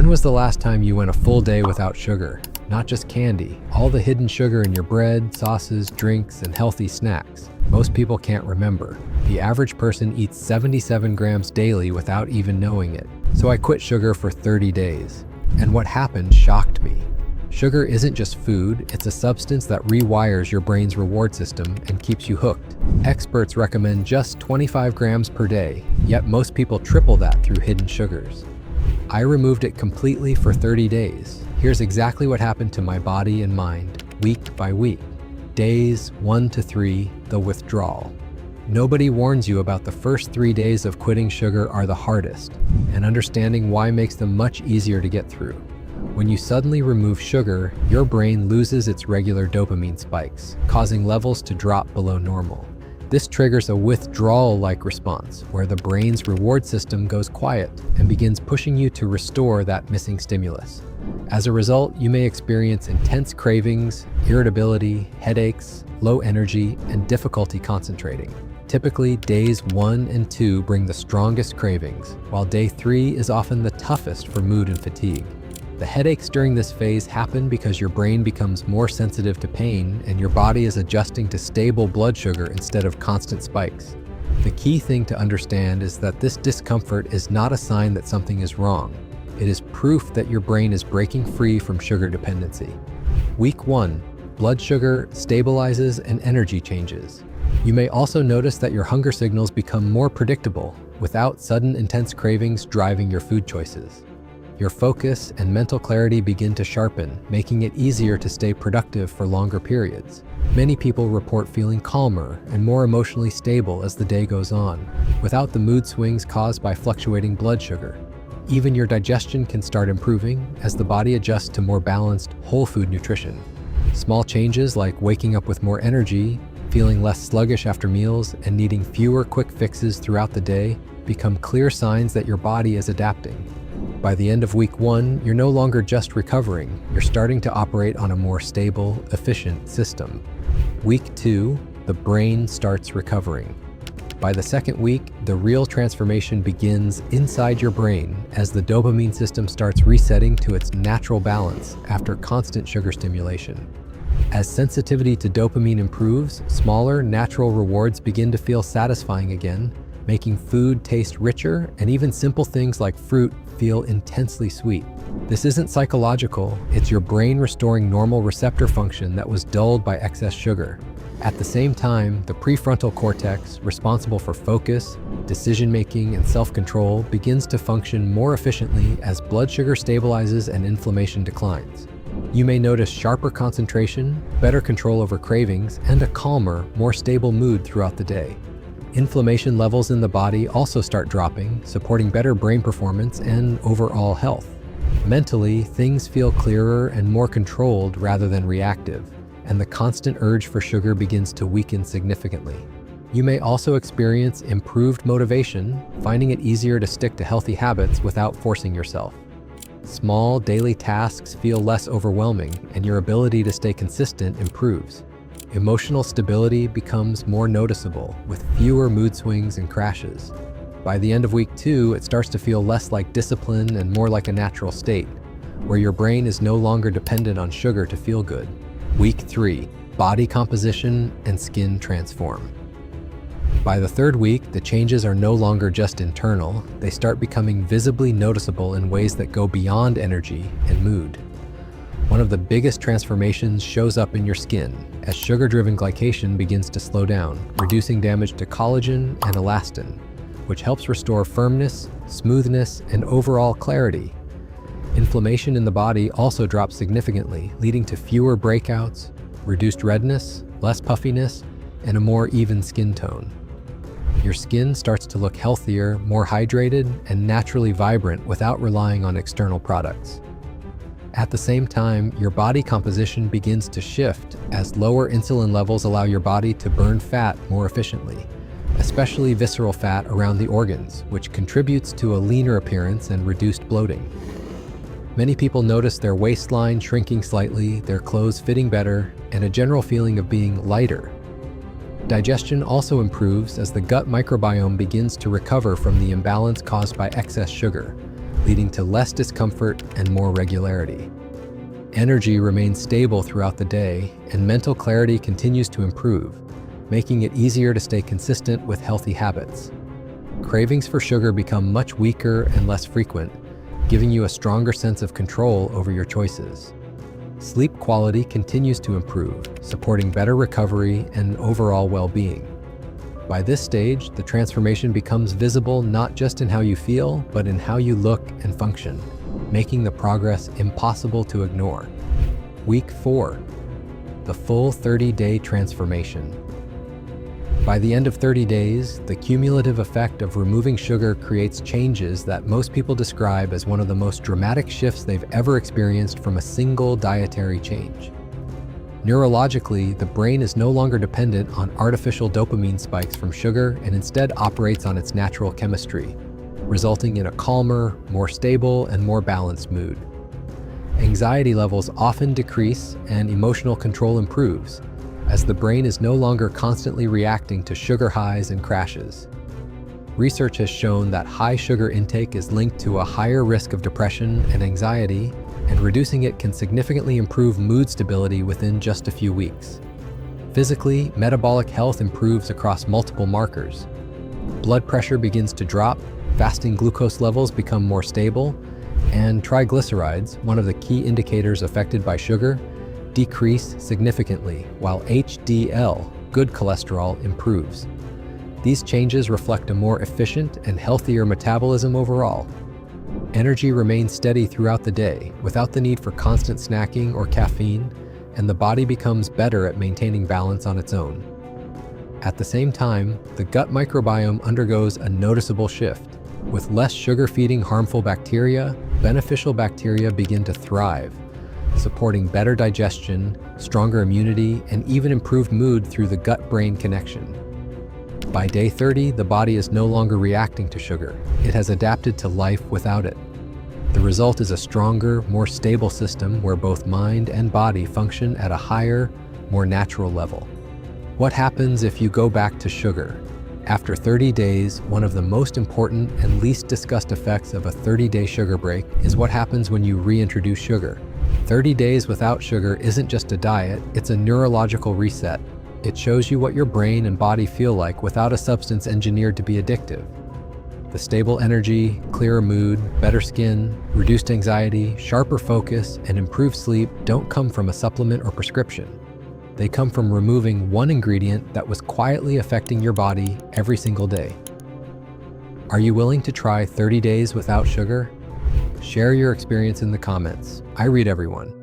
When was the last time you went a full day without sugar? Not just candy, all the hidden sugar in your bread, sauces, drinks, and healthy snacks. Most people can't remember. The average person eats 77 grams daily without even knowing it. So I quit sugar for 30 days. And what happened shocked me. Sugar isn't just food, it's a substance that rewires your brain's reward system and keeps you hooked. Experts recommend just 25 grams per day, yet most people triple that through hidden sugars. I removed it completely for 30 days. Here's exactly what happened to my body and mind, week by week. Days 1 to 3, the withdrawal. Nobody warns you about the first 3 days of quitting sugar are the hardest, and understanding why makes them much easier to get through. When you suddenly remove sugar, your brain loses its regular dopamine spikes, causing levels to drop below normal. This triggers a withdrawal-like response, where the brain's reward system goes quiet and begins pushing you to restore that missing stimulus. As a result, you may experience intense cravings, irritability, headaches, low energy, and difficulty concentrating. Typically, days 1 and 2 bring the strongest cravings, while day 3 is often the toughest for mood and fatigue. The headaches during this phase happen because your brain becomes more sensitive to pain and your body is adjusting to stable blood sugar instead of constant spikes. The key thing to understand is that this discomfort is not a sign that something is wrong. It is proof that your brain is breaking free from sugar dependency. Week 1, blood sugar stabilizes and energy changes. You may also notice that your hunger signals become more predictable, without sudden intense cravings driving your food choices. Your focus and mental clarity begin to sharpen, making it easier to stay productive for longer periods. Many people report feeling calmer and more emotionally stable as the day goes on, without the mood swings caused by fluctuating blood sugar. Even your digestion can start improving as the body adjusts to more balanced, whole food nutrition. Small changes like waking up with more energy, feeling less sluggish after meals, and needing fewer quick fixes throughout the day become clear signs that your body is adapting. By the end of week 1, you're no longer just recovering, you're starting to operate on a more stable, efficient system. Week 2, the brain starts recovering. By the second week, the real transformation begins inside your brain as the dopamine system starts resetting to its natural balance after constant sugar stimulation. As sensitivity to dopamine improves, smaller, natural rewards begin to feel satisfying again, making food taste richer, and even simple things like fruit feel intensely sweet. This isn't psychological, it's your brain restoring normal receptor function that was dulled by excess sugar. At the same time, the prefrontal cortex, responsible for focus, decision-making, and self-control, begins to function more efficiently as blood sugar stabilizes and inflammation declines. You may notice sharper concentration, better control over cravings, and a calmer, more stable mood throughout the day. Inflammation levels in the body also start dropping, supporting better brain performance and overall health. Mentally, things feel clearer and more controlled rather than reactive, and the constant urge for sugar begins to weaken significantly. You may also experience improved motivation, finding it easier to stick to healthy habits without forcing yourself. Small daily tasks feel less overwhelming, and your ability to stay consistent improves. Emotional stability becomes more noticeable, with fewer mood swings and crashes. By the end of week 2, it starts to feel less like discipline and more like a natural state, where your brain is no longer dependent on sugar to feel good. Week 3, body composition and skin transform. By the third week, the changes are no longer just internal, they start becoming visibly noticeable in ways that go beyond energy and mood. One of the biggest transformations shows up in your skin as sugar-driven glycation begins to slow down, reducing damage to collagen and elastin, which helps restore firmness, smoothness, and overall clarity. Inflammation in the body also drops significantly, leading to fewer breakouts, reduced redness, less puffiness, and a more even skin tone. Your skin starts to look healthier, more hydrated, and naturally vibrant without relying on external products. At the same time, your body composition begins to shift as lower insulin levels allow your body to burn fat more efficiently, especially visceral fat around the organs, which contributes to a leaner appearance and reduced bloating. Many people notice their waistline shrinking slightly, their clothes fitting better, and a general feeling of being lighter. Digestion also improves as the gut microbiome begins to recover from the imbalance caused by excess sugar, leading to less discomfort and more regularity. Energy remains stable throughout the day, and mental clarity continues to improve, making it easier to stay consistent with healthy habits. Cravings for sugar become much weaker and less frequent, giving you a stronger sense of control over your choices. Sleep quality continues to improve, supporting better recovery and overall well-being. By this stage, the transformation becomes visible not just in how you feel, but in how you look and function, making the progress impossible to ignore. Week 4. The full 30-day transformation. By the end of 30 days, the cumulative effect of removing sugar creates changes that most people describe as one of the most dramatic shifts they've ever experienced from a single dietary change. Neurologically, the brain is no longer dependent on artificial dopamine spikes from sugar and instead operates on its natural chemistry, resulting in a calmer, more stable, and more balanced mood. Anxiety levels often decrease and emotional control improves, as the brain is no longer constantly reacting to sugar highs and crashes. Research has shown that high sugar intake is linked to a higher risk of depression and anxiety, and reducing it can significantly improve mood stability within just a few weeks. Physically, metabolic health improves across multiple markers. Blood pressure begins to drop, fasting glucose levels become more stable, and triglycerides, one of the key indicators affected by sugar, decrease significantly, while HDL, good cholesterol, improves. These changes reflect a more efficient and healthier metabolism overall. Energy remains steady throughout the day, without the need for constant snacking or caffeine, and the body becomes better at maintaining balance on its own. At the same time, the gut microbiome undergoes a noticeable shift. With less sugar-feeding harmful bacteria, beneficial bacteria begin to thrive, supporting better digestion, stronger immunity, and even improved mood through the gut-brain connection. By day 30, the body is no longer reacting to sugar. It has adapted to life without it. The result is a stronger, more stable system where both mind and body function at a higher, more natural level. What happens if you go back to sugar? After 30 days, one of the most important and least discussed effects of a 30-day sugar break is what happens when you reintroduce sugar. 30 days without sugar isn't just a diet, it's a neurological reset. It shows you what your brain and body feel like without a substance engineered to be addictive. The stable energy, clearer mood, better skin, reduced anxiety, sharper focus, and improved sleep don't come from a supplement or prescription. They come from removing one ingredient that was quietly affecting your body every single day. Are you willing to try 30 days without sugar? Share your experience in the comments. I read everyone.